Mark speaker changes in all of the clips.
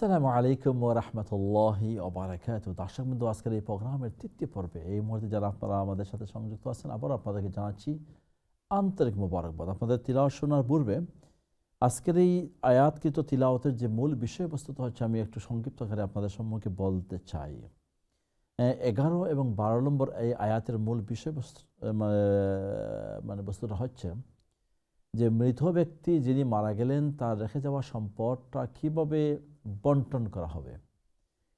Speaker 1: আসসালামু আলাইকুম ওয়া রাহমাতুল্লাহি ওয়া বারাকাতুহু। দর্শক বিন্দু, আজকের এই প্রোগ্রামের তৃতীয় পর্বে এই মুহূর্তে যারা আপনারা আমাদের সাথে সংযুক্ত আছেন, আবার আপনাদেরকে জানাচ্ছি আন্তরিক মোবারকবাদ। আপনাদের তিলাওয়াত শোনার পূর্বে আজকের এই আয়াতকৃত তিলাওয়াতের যে মূল বিষয়বস্তুটা হচ্ছে, আমি একটু সংক্ষিপ্ত আকারে আপনাদের সম্মুখে বলতে চাই। 11 এবং 12 নম্বর এই আয়াতের মূল বিষয়বস্তু বস্তুটা হচ্ছে যে মৃত ব্যক্তি যিনি মারা গেলেন তার রেখে যাওয়া সম্পদটা কিভাবে বন্টন করা হবে,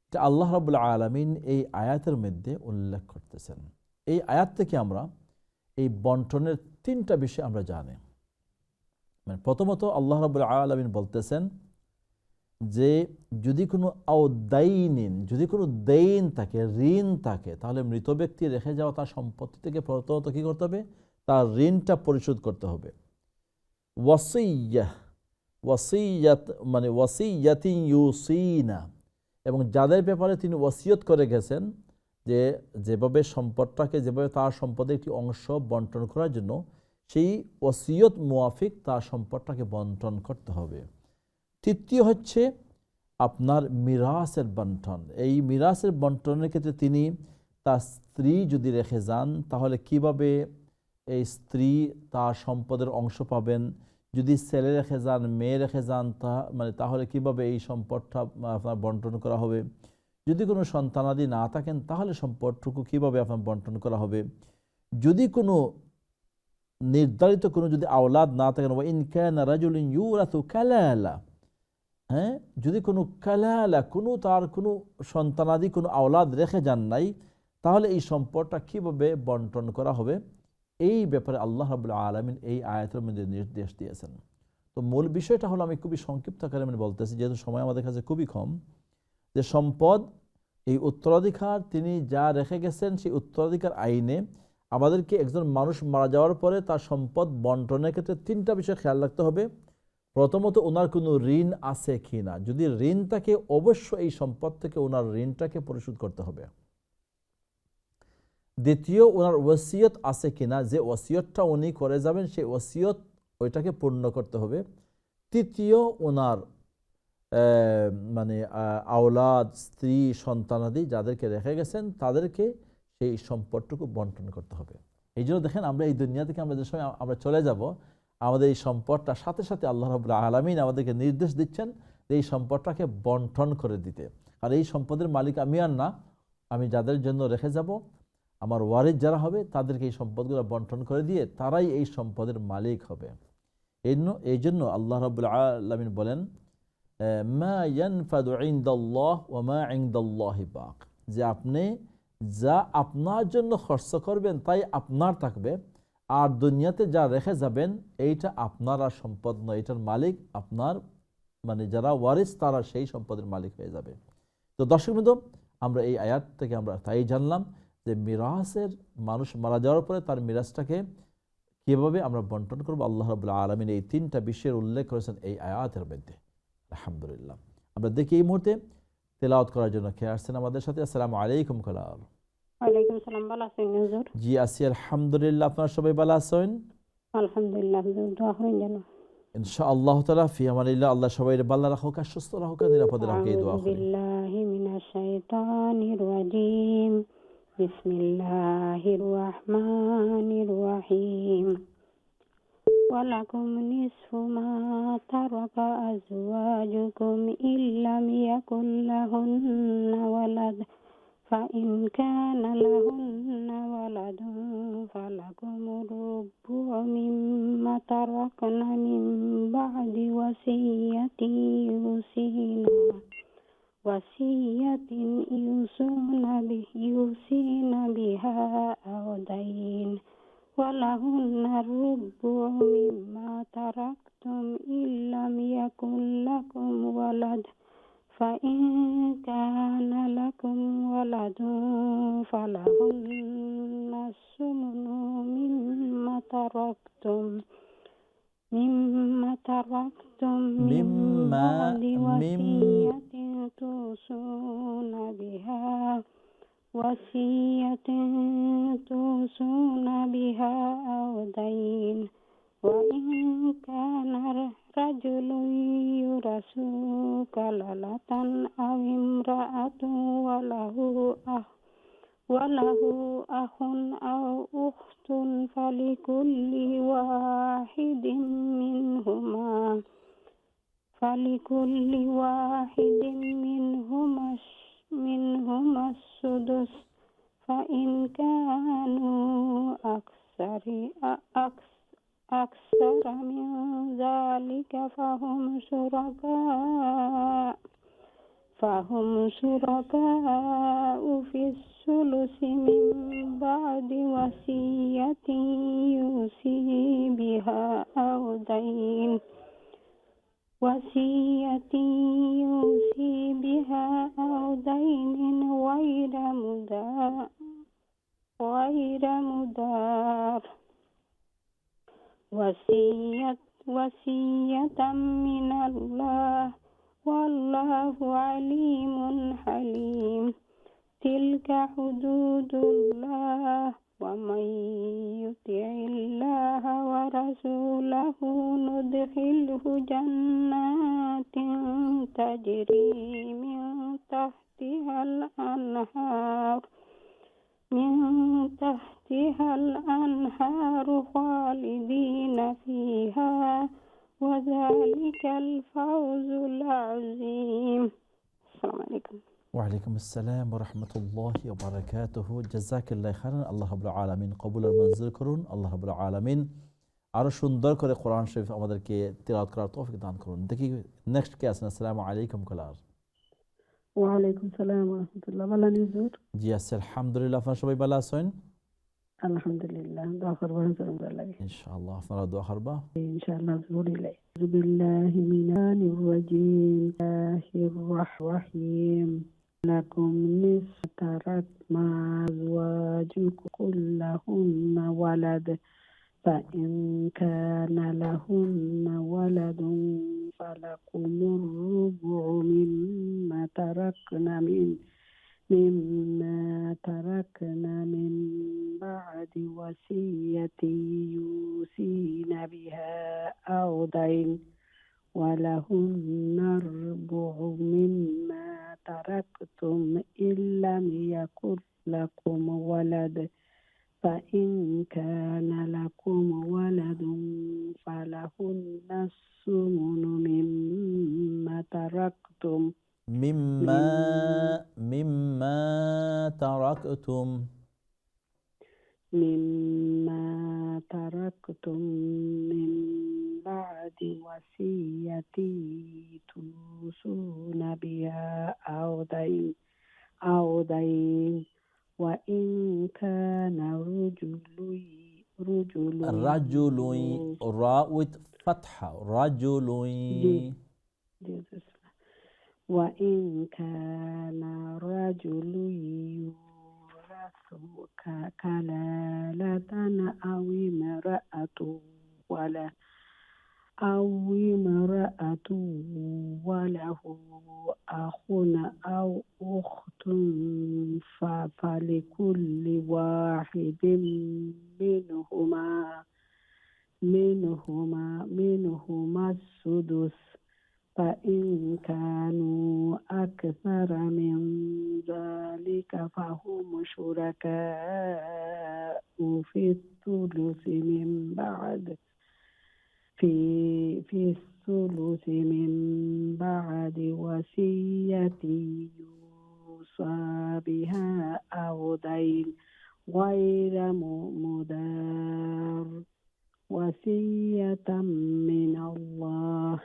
Speaker 1: এটা আল্লাহ রাব্বুল আলামিন এই আয়াতের মধ্যে উল্লেখ করতেছেন। এই আয়াত থেকে আমরা এই বন্টনের তিনটা বিষয় আমরা জানি। প্রথমত আল্লাহ রাব্বুল আলামিন বলতেছেন যে যদি কোনো যদি কোনো দেইন থাকে, ঋণ থাকে, তাহলে মৃত ব্যক্তি রেখে যাওয়া তার সম্পত্তি থেকে প্রথমত কী করতে হবে? তার ঋণটা পরিশোধ করতে হবে। ওয়াসিয়াতিন ইউসিনা, এবং যাদের ব্যাপারে তিনি ওয়াসিয়ত করে গেছেন যে যেভাবে সম্পদটাকে, যেভাবে তার সম্পদের একটি অংশ বন্টন করার জন্য, সেই ওয়াসিয়ত মুয়াফিক তার সম্পদটাকে বন্টন করতে হবে। তৃতীয় হচ্ছে আপনার মিরাসের বন্টন। এই মিরাসের বন্টনের ক্ষেত্রে তিনি তার স্ত্রী যদি রেখে যান, তাহলে কিভাবে এই স্ত্রী তার সম্পদের অংশ পাবেন? যদি ছেলে রেখে যান, মেয়ে রেখে যান, তাহলে কিভাবে এই সম্পদটা আপনার বন্টন করা হবে? যদি কোনো সন্তানাদি না থাকেন, তাহলে সম্পদটুকু কিভাবে আপনার বন্টন করা হবে? যদি কোনো নির্ধারিত কোনো যদি আওলাদ না থাকেন, ইন কানা রাজুলুন ইউরাসু কালালা, যদি কোনো কালালা, তার কোনো সন্তানাদি, কোনো আওলাদ রেখে যান নাই, তাহলে এই সম্পদটা কিভাবে বন্টন করা হবে? এই ব্যাপারে আল্লাহ রাব্বুল আলামিন এই আয়াতের মধ্যে নির্দেশ দিয়েছেন। তো মূল বিষয়টা হলো, আমি খুবই সংক্ষিপ্ত আকারে বলতেছি, যেহেতু সময় আমাদের কাছে খুবই কম, যে সম্পদ, এই উত্তরাধিকার তিনি যা রেখে গেছেন, সেই উত্তরাধিকার আইনে আমাদেরকে একজন মানুষ মারা যাওয়ার পরে তার সম্পদ বন্টনের ক্ষেত্রে তিনটা বিষয় খেয়াল রাখতে হবে। প্রথমত, ওনার কোনো ঋণ আছে কি না। যদি ঋণ থাকে, অবশ্যই এই সম্পদ থেকে ওনার ঋণটাকে পরিশোধ করতে হবে। দ্বিতীয়, ওনার ওয়াসিয়ত আছে কিনা, যে ওয়াসিয়তটা উনি করে যাবেন সেই ওয়াসিয়ত ওইটাকে পূর্ণ করতে হবে। তৃতীয়, ওনার আওলাদ, স্ত্রী, সন্তানাদি যাদেরকে রেখে গেছেন, তাদেরকে সেই সম্পদটুকু বন্টন করতে হবে। এই জন্য দেখেন, আমরা এই দুনিয়া থেকে আমরা যে সময় আমরা চলে যাব, আমাদের এই সম্পদটার সাথে সাথে আল্লাহ রাব্বুল আলামিন আমাদেরকে নির্দেশ দিচ্ছেন যে এই সম্পদটাকে বন্টন করে দিতে। আর এই সম্পদের মালিক আমি আর না, আমি যাদের জন্য রেখে যাব, আমার ওয়ারিস যারা হবে, তাদেরকে এই সম্পদগুলো বন্টন করে দিয়ে তারাই এই সম্পদের মালিক হবে। এই জন্য আল্লাহ রাব্বুল আলামিন বলেন, মা ইয়ানফাদু ইনদাল্লাহ ওয়া মা ইনদাল্লাহি বাক, যে আপনি যা আপনার জন্য খরচ করবেন তাই আপনার থাকবে, আর দুনিয়াতে যা রেখে যাবেন এইটা আপনার আর সম্পদ নয়, এটার মালিক আপনার, যারা ওয়ারিস তারা সেই সম্পদের মালিক হয়ে যাবে। তো দর্শকবৃন্দ, আমরা এই আয়াত থেকে আমরা তাই জানলাম যে মিরাসের, মানুষ মারা যাওয়ার পরে তার মিরাসটাকে কীভাবে আমরা বন্টন করবো। আল্লাহ রাব্বুল আলামিন এই তিনটা বিষয়ের উল্লেখ করেছেন এই আয়াতের মধ্যে। আলহামদুলিল্লাহ। আমরা দেখি এই মুহূর্তে তেলাওয়াত করার জন্য কে আসছেন আমাদের সাথে। আসসালামু আলাইকুম।
Speaker 2: ওয়ালাইকুম সালাম। ভালো আছেন হুজুর?
Speaker 1: জি আছি, আলহামদুলিল্লাহ। আপনারা সবাই ভালো আছেন?
Speaker 2: আলহামদুলিল্লাহ হুজুর, দোয়া করেন যেন।
Speaker 1: ইনশাআল্লাহ তাআলা ফি আমানিল্লাহ। আল্লাহ সবাই ভালো রাখুক, আর সুস্থ রাখুক, আর নিরাপদে রাখুক, এই দোয়া
Speaker 2: আউযু
Speaker 1: করি।
Speaker 2: বিল্লাহি মিনাশ শাইতানির রাজিম। বিসমিল্লাহির রাহমানির রাহিম। ওয়ালাকুম নিসফু মা তারাকা আজওয়াজুকুম ইল্লাম ইয়াকুল লাহুন্না ওয়ালাদ فإن كان لهن ولد فلكم الربع مما تركن من بعد وصية يوصين بها أو دين ولهن الربع مما تركتم إن لم يكن لكم ولد فإن كان لكم ولد فلهن الثمن مما تركتم من بعد وصية توصون بها أو دين وإن كان رجل يورث كلالة أو امرأة وله أخ أو أخت فلكل واحد منهما السدس فإن كانوا أكثر من ذلك فهم شركاء في الثلث من بعد وصية يوصي بها أو دين غير مدار وصية من الله والله عليم حليم. تلك حدود الله ومن يطع الله ورسوله ندخله جنات تجري من تحتها الأنهار خالدين فيها وذلك الفوز العظيم. السلام عليكم.
Speaker 1: ওয়ালাইকুম আসসালাম ওয়া রাহমাতুল্লাহি ওয়া বারাকাতুহু। জাযাকাল্লাহু খাইরান। আল্লাহ রাব্বুল আলামিন কবুল আর মঞ্জুর করুন। আল্লাহ রাব্বুল আলামিন আরো সুন্দর করে কোরআন শরীফ আমাদেরকে তিলাওয়াত করার তৌফিক দান করুন। দেখি নেক্সট কে আছেন। আসসালামু আলাইকুম কলার।
Speaker 3: ওয়ালাইকুম সালাম ওয়া রাহমাতুল্লাহ। ভালো আছেন হুজুর?
Speaker 1: জি আছি আলহামদুলিল্লাহ। আপনারা সবাই ভালো আছেন?
Speaker 3: আলহামদুলিল্লাহ। দোয়া করবেন হুজুর লাগে।
Speaker 1: ইনশাআল্লাহ আপনারা দোয়া করবা।
Speaker 3: ইনশাআল্লাহ হুজুর ইলাই। বিল্লাহি মিনানির রাজিম। বিসমিল্লাহির রাহমানির রাহিম। লাকুম নিসফু তারাক মা আযওয়াজুকুম কুল্লাহুন্না ওয়ালাদ فإن كان لهن ولد فلكم الربع مما تركنا من بعد وصية يوصين بها أو دين ولهن الربع مما تركتم إن لم يكن لكم ولد فإن كان لكم ولد فلهن الثمن مما تركتم
Speaker 1: مما تركتم
Speaker 3: من بعد وصية توصون بها أو دين وإن كان رجل
Speaker 1: راء فتحة رجل
Speaker 3: وإن كان رجل يورث كلالة أو امرأة وله أخ أو أخت فلكل واحد منهما السدس فإن كانوا أكثر من ذلك فهم شركاء في الثلث من بعد وصية يوصى بها أو دين غير مدار وصية من الله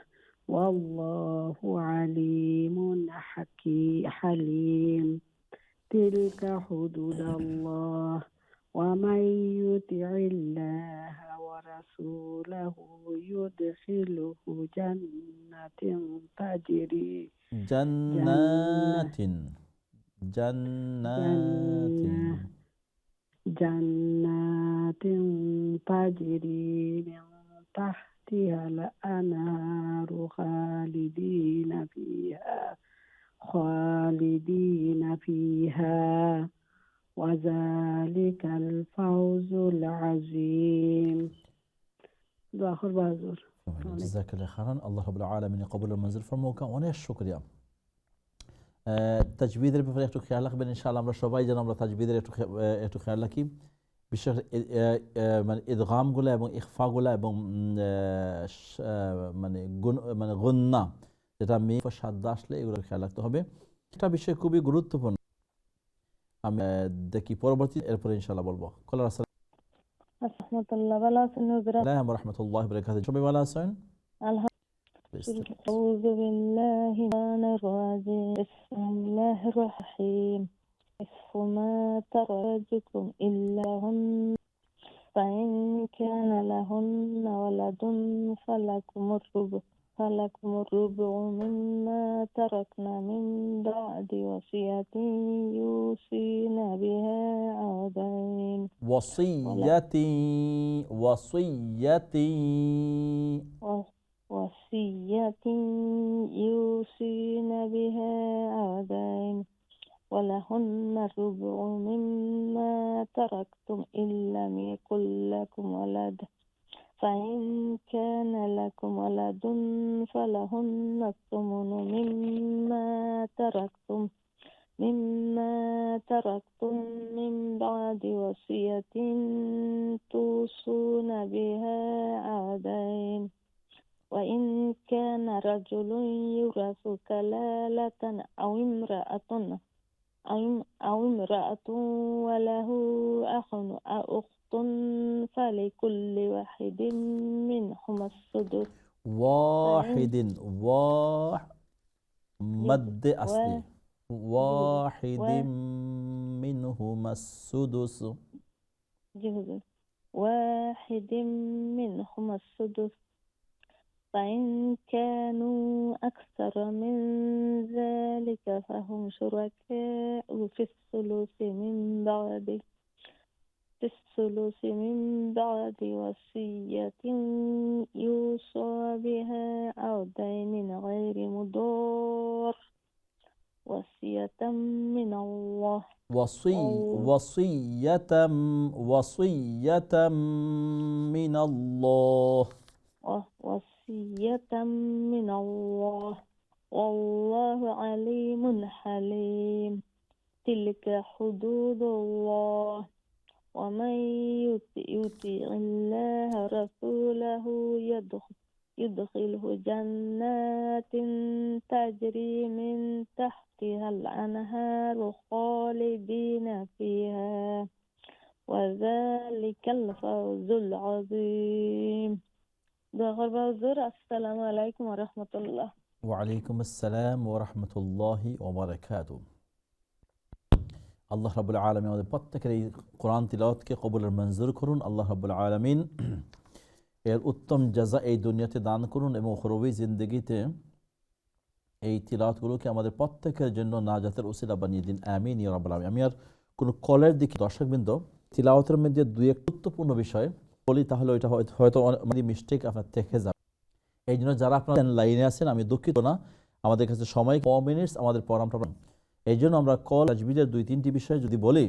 Speaker 3: والله عليم حليم. تلك حدود الله ومن يطع الله ورسوله يدخله جنات تجري من تحتها الأنهار خالدين فيها وذلك الفوز العظيم. دعاء بازور.
Speaker 1: জাযাকাল্লাহু খাইরান। আল্লাহ রাব্বুল আলামিন কবুল ও মঞ্জুর ফরমাউক। অনেক শুকরিয়া। তাজবিদের ব্যাপারে একটু খেয়াল রাখবেন ইনশাআল্লাহ। আমরা সবাই যেন আমরা তাজবিদের একটু খেয়াল রাখি। বিশেষ মানে ইদগামগুলা এবং ইখফাগুলা এবং মানে গুন্না, যেটা মিম ও শাদ্দা আসলে এগুলো খেয়াল রাখতে হবে। একটা বিষয় খুবই গুরুত্বপূর্ণ, আমি দেখি পরবর্তী এরপরে ইনশাআল্লাহ বলবো। কলার
Speaker 2: আসসালামু ভালো আছেন হুজুরা?
Speaker 1: আসসালামু ওয়া রাহমাতুল্লাহি ওয়া বারাকাতুহু। সবাই ভালো আছেন?
Speaker 2: আলহামদুলিল্লাহ। আউযু বিল্লাহি মিনাশ রাজিম। বিসমিল্লাহির রহমানির রহিম। نصف ما تركتم إلا هن فإن كان لهن ولد فلكم الربع مما تركنا من بعد وصية يوصين بها أو دين وصية يوصين بها أو دين ولهن الربع مما تركتم إن لم يكن لكم ولد فإن كان لكم ولد فلهن الثمن مما تركتم من بعد وصية توصون بها أو دين وإن كان رجل يورث كلالة أو امرأة وله أخ أو أخت فلكل واحد منهما السدس.
Speaker 1: مد أصلي واحد منهما السدس.
Speaker 2: واحد منهما السدس فإن كانوا أكثر من ذلك فهم شركاء في الثلث من بعد وصية يوصى بها أو دين غير مضار وصية من الله.
Speaker 1: وصية من الله.
Speaker 2: وصية من الله والله عليم حليم. تلك حدود الله ومن يطع الله رسوله يدخله جنات تجري من تحتها الأنهار خالدين فيها وذلك الفوز العظيم. আসসালামু আলাইকুম ওয়া রাহমাতুল্লাহ।
Speaker 1: ওয়া আলাইকুম আসসালাম ওয়া রাহমাতুল্লাহি ওয়া বারাকাতুহু। আল্লাহ রাব্বুল আলামিন আমাদের প্রত্যেকের এই কোরআন তিলাওয়াতকে কবুল ও মঞ্জুর করুন। আল্লাহ রাব্বুল আলামিন এর উত্তম জাযা এই দুনিয়াতে দান করুন এবং উখরবী জিন্দেগিতে এই তিলাওয়াতগুলোকে আমাদের প্রত্যেকের জন্য নাজাতের উসিলা বানিয়ে দিন, আমিন ইয়া রাব্বাল আলামিন। আমি আর কোনো কলের দিকে দর্শকবৃন্দ তিলাওয়াতের মধ্যে দুই এক গুরুত্বপূর্ণ বিষয় বলি, তাহলে ওইটা হয়তো অনেক মিস্টেক আপনার থেকে যাবে। এই জন্য যারা আপনার লাইনে আছেন আমি দুঃখিত না, আমাদের কাছে সময় 4 মিনিটস আমাদের প্রোগ্রামটা। এই জন্য আমরা কল তাজবিদের 2-3টি বিষয় যদি বলি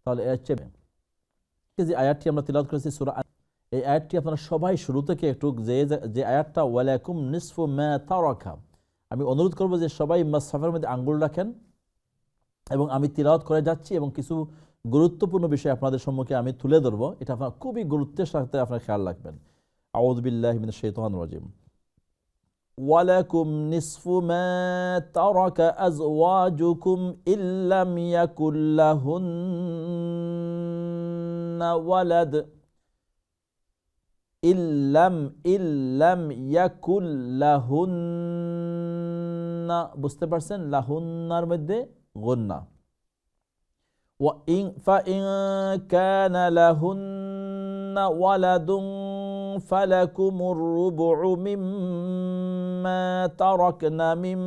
Speaker 1: তাহলে এর চেয়ে যে আয়াতটি আমরা তিলাওয়াত করেছি সূরা, এই আয়াতটি আপনারা সবাই শুরু থেকে একটু যে আয়াতটা ওয়ালাকুম নিসফু মা তারাকা, আমি অনুরোধ করব যে সবাই মাসহাফের মধ্যে আঙ্গুল রাখেন এবং আমি তিলাওয়াত করে যাচ্ছি এবং কিছু গুরুত্বপূর্ণ বিষয় আপনাদের সম্মুখে আমি তুলে ধরবো। এটা আপনার খুবই গুরুত্বের সাথে আপনার খেয়াল রাখবেন। আউযু বিল্লাহি মিনাশ শাইতানির রাজিম। ওয়ালাকুম নিসফু মা তারাকা আজওয়াজুকুম ইল্লাম ইয়াকুল লাহুন্না ওয়ালাদ ইল্লাম ইয়াকুল লাহুন্না, বুঝতে পারছেন? লাহুন্নার মধ্যে গুন্না। فإن كان لهن ولد فلكم الربع مما تركن من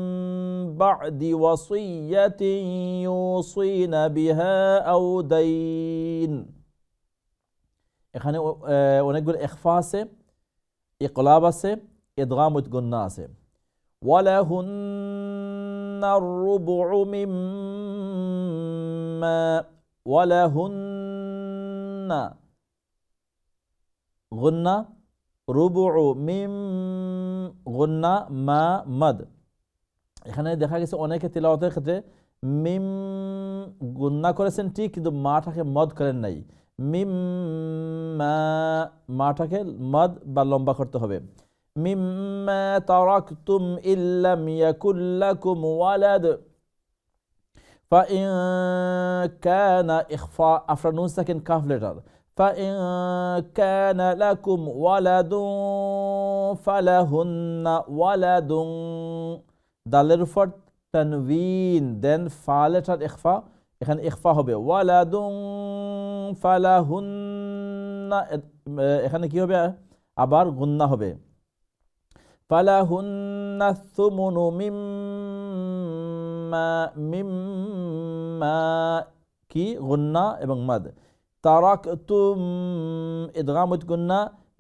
Speaker 1: بعد وصية يوصين بها أو دين। এখানে অনেকগুলো ইখফা আছে, ইকলাব আছে, ইদগাম উত গুন্না আছে। ولهن الربع مما ولهن غنة রুবু মিম গুন্না মা মাদ। এখানে দেখা গেছে অনেকে তিলাওয়াতের ক্ষেত্রে মিম গুন্না করেছেন ঠিক, কিন্তু মাটাকে মদ করেন নাই। মিম মাটাকে মদ বা লম্বা করতে হবে। মিম্মা তারাকতুম ইল্লাম ইয়াকুল লাকুম ওয়ালাদ فإن كان إخفاء after nun second calf letter فإن كان لكم ولد فلهن ولد দালের উপর তানবিন দেন ফা লেটার ইখফা, এখানে ইখফা হবে ওয়ালাদুন ফালাহুন্না, এখানে কি হবে আবার গুন্না হবে ফালাহুন্না সুমুনু মিম্মা কি গুন্না এবং মাদ। তারাকতুম ইদগাম উত গুন্না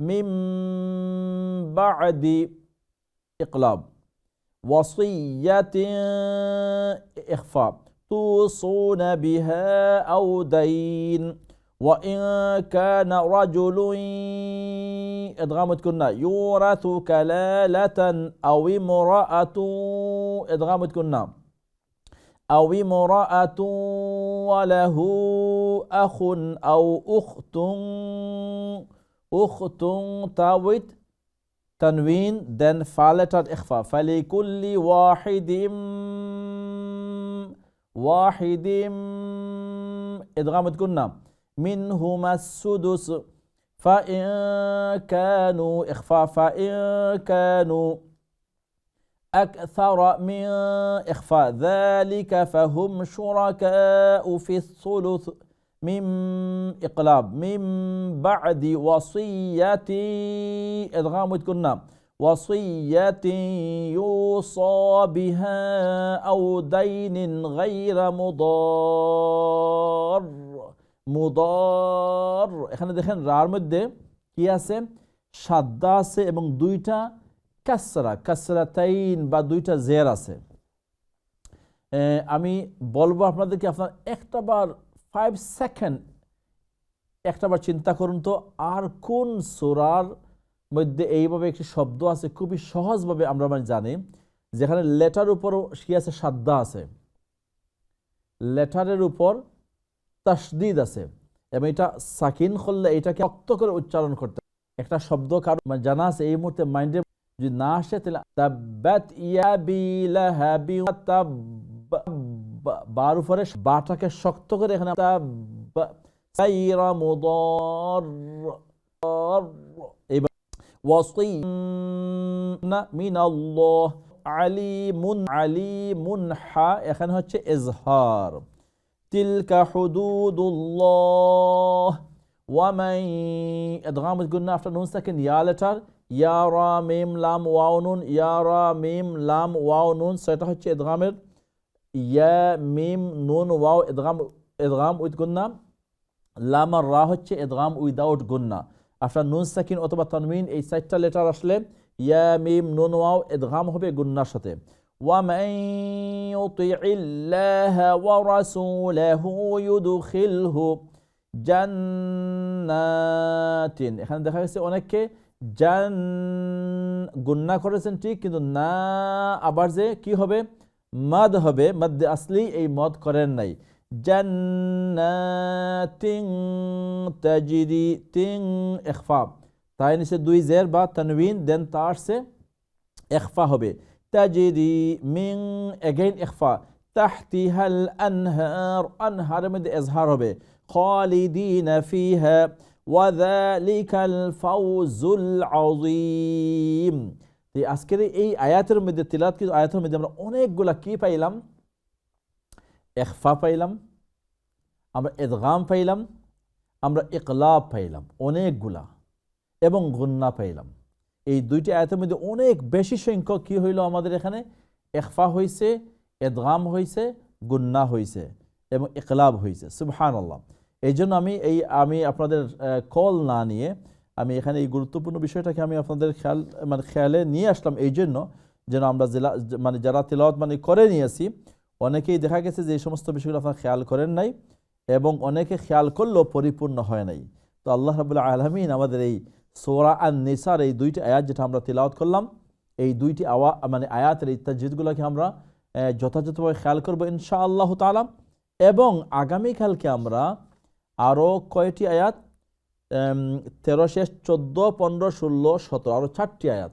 Speaker 1: মিম বাদি ইকলাব। وصية إخفاء توصون بها أو دين وإن كان رجل إدغام كنا يورث كلالة أو امرأة إدغام كنا أو امرأة وله أخ أو أخت تاوت تنوين then fa letter إخفاء فلكل واحد إدغام كنا منهما السدس فإن كانوا إخفاء فإن كانوا أكثر من إخفاء ذلك فهم شركاء في الثلث من إقلاب من بعد وصية إدغام كنا وصية يوصى بها أو دين غير مضار এখানে দেখেন রার মধ্যে কি আছে, সাদ্দা আছে এবং দুইটা কাসরাতাইন বা দুইটা জের আছে। আমি বলবো আপনাদেরকে, আপনার একটা বার 5 সেকেন্ড একটাবার চিন্তা করুন তো, আর কোন সূরার মধ্যে এইভাবে একটি শব্দ আছে খুবই সহজভাবে আমরা জানি, যেখানে লেটার উপর কি আছে, সাদ্দা আছে, লেটারের উপর তাসদিদ আছে এবং এটা সাকিন করলে এটাকে শক্ত করে উচ্চারণ করতে। একটা শব্দ কারো জানা আছে এই মুহূর্তে মাইন্ডে যদি না আসে তাহলে তাব্বাত ইয়াবি লাহাবি তাব, বার উপরে বাটাকে শক্ত করে এখানে সাইরা মুদার এইবার ওয়াসিনা মিনাল্লাহ আলিমুন হা, এখানে হচ্ছে ইজহার। তিলকা হুদুদুল্লাহ ওয়ামান ইদগাম গুন্না আফটার নুন সেকেন্ড ইয়া লেটার ইয়া রা মিম লাম ওয়াও নুন, ইয়া রা মিম লাম ওয়াও নুন, সেটা হচ্ছে ইদগামের ইয়া মিম নুন ওয়াও ইদগাম উইথ গুন্না। লাম আর রা হচ্ছে ইদগাম উইদাউট গুন্না। আফটার নুন সাকিন অথবা তানবিন এই 4টা লেটার আসলে ইয়া মিম নুন ওয়াও ইদগাম হবে গুন্নার সাথে। ومن يطع الله ورسوله يدخله جنات, এখানে দেখা গেছে অনেকে গুন্না করেছেন ঠিক, কিন্তু না আবার যে কি হবে, মাদ হবে, মাদ আসলি এই মদ করেন নাই। জান্নাতিন তাজরি, তিন ইখফা, তাই নিচে দুই জের বা তানবিন দেন তার সে ইখফা হবে। তাজরি মিন এগেইন ইখফা, তাহতিহাল আনহার, আনহারের মধ্যে ইজহার হবে। খালিদিনা ফিহা ওয়াযালিকাল ফাওজুল আযীম। আজকের এই আয়াতের মধ্যে তিলাওয়াত কিন্তু আয়াতের মধ্যে আমরা অনেকগুলা কি পাইলাম, ইখফা পাইলাম, আমরা ইদগাম পাইলাম, আমরা ইকলাব পাইলাম অনেকগুলা, এবং গুন্না পাইলাম। এই দুইটি আয়াতের মধ্যে অনেক বেশি সংখ্যক কি হইল আমাদের এখানে, ইখফা হয়েছে, ইদগাম হয়েছে, গুন্না হয়েছে এবং ইকলাব হয়েছে। সুবহানাল্লাহ। এই জন্য আমি আপনাদের কল না নিয়ে আমি এখানে এই গুরুত্বপূর্ণ বিষয়টাকে আমি আপনাদের খেয়ালে নিয়ে আসলাম, এই জন্য যেন আমরা যারা তিলাওয়াত করে নিয়েছি, অনেকেই দেখা গেছে যে এই সমস্ত বিষয়গুলো আপনারা খেয়াল করেন নাই এবং অনেকে খেয়াল করলেও পরিপূর্ণ হয় নাই। তো আল্লাহ রাব্বুল আলামিন আমাদের এই সূরা আন-নিসার এই দুইটি আয়াত যেটা আমরা তিলাওয়াত করলাম, এই দুইটি আয়াতের এই তাজবিদগুলোকে আমরা যথাযথভাবে খেয়াল করবো ইনশাআল্লাহ তাআলা। এবং আগামীকালকে আমরা আরও কয়টি আয়াত 13 শেষ 14, 15, 16, 17 আরও 4টি আয়াত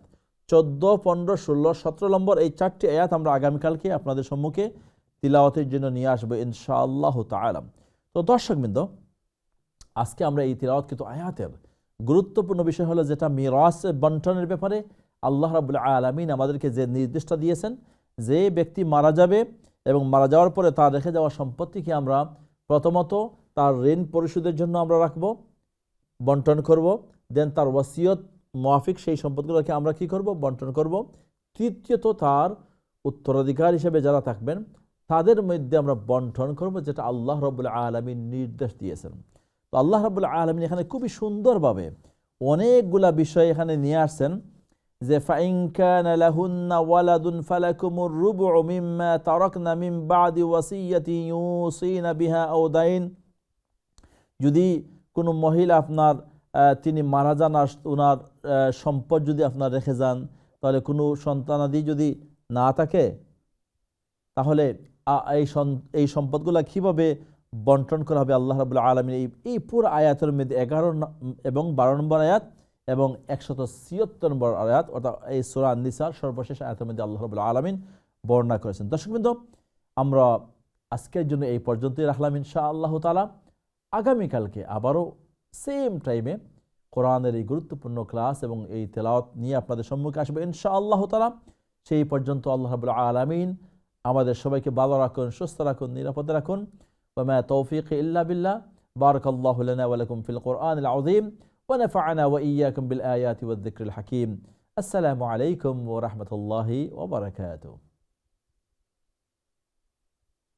Speaker 1: 14, 15, 16, 17 নম্বর এই 4টি আয়াত আমরা আগামীকালকে আপনাদের সম্মুখে তিলাওয়াতের জন্য নিয়ে আসবো ইনশাআল্লাহ তাআলা। তো দর্শকবৃন্দ, আজকে আমরা এই তিলাওয়াতকৃত আয়াতের গুরুত্বপূর্ণ বিষয় হলো যেটা মিরাস বন্টনের ব্যাপারে আল্লাহ রাব্বুল আলামিন আমাদেরকে যে নির্দেশটা দিয়েছেন, যে ব্যক্তি মারা যাবে এবং মারা যাওয়ার পরে তার রেখে যাওয়া সম্পত্তিকে আমরা প্রথমত তার ঋণ পরিশোধের জন্য আমরা রাখবো, বন্টন করব, দেন তার ওয়াসিয়ত মুআফিক সেই সম্পদগুলোকে আমরা কি করব, বন্টন করব। তৃতীয়ত তার উত্তরাধিকার হিসেবে যারা থাকবেন তাদের মধ্যে আমরা বন্টন করব, যেটা আল্লাহ রাব্বুল আলামিন নির্দেশ দিয়েছেন। তো আল্লাহ রাব্বুল আলামিন এখানে খুবই সুন্দরভাবে অনেকগুলা বিষয় এখানে নিয়ে আসছেন, যে ফাইন কানা লাহুন্না ওয়ালাদুন ফালাকুমুর রুবু মিম্মা তারাকনা মিন বাদি ওয়াসিয়াতি ইউসিনা বিহা আও দাইন। যদি কোনো মহিলা আপনার তিনি মারা যান আর ওনার সম্পদ যদি আপনার রেখে যান, তাহলে কোনো সন্তানাদি যদি না থাকে, তাহলে এই সম্পদগুলো কীভাবে বন্টন করা হবে। আল্লাহ রাব্বুল আলামিন এই পুরো আয়াতের মধ্যে 11 এবং 12 নম্বর আয়াত এবং 176 নম্বর আয়াত, অর্থাৎ এই সূরা আন-নিসার সর্বশেষ আয়াতের মধ্যে আল্লাহ রাব্বুল আলামিন বর্ণনা করেছেন। দর্শকবৃন্দ, আমরা আজকের জন্য এই পর্যন্তই রাখলাম ইনশাআল্লাহ তাআলা। আগামীকালকে আবারও সেম টাইমে কোরআনের এই গুরুত্বপূর্ণ ক্লাস এবং এই তেলাওয়াত নিয়ে আপনাদের সম্মুখে আসবে ইনশাআল্লাহ তাআলা। সেই পর্যন্ত আল্লাহ রাব্বুল আলামিন আমাদের সবাইকে ভালো রাখুন, সুস্থ রাখুন, নিরাপদে রাখুন। ওয়া মা তৌফিক ইল্লা বিল্লাহ। বারাকাল্লাহু লানা ওয়া লাকুম ফিল কোরআনিল আযীম ওয়া নাফা'না ওয়া ইয়্যাকুম বিল আয়াতি ওয়াদ যিকরিল হাকীম। আসসালামু আলাইকুম ওয়া রাহমাতুল্লাহি ওয়া বারাকাতুহু।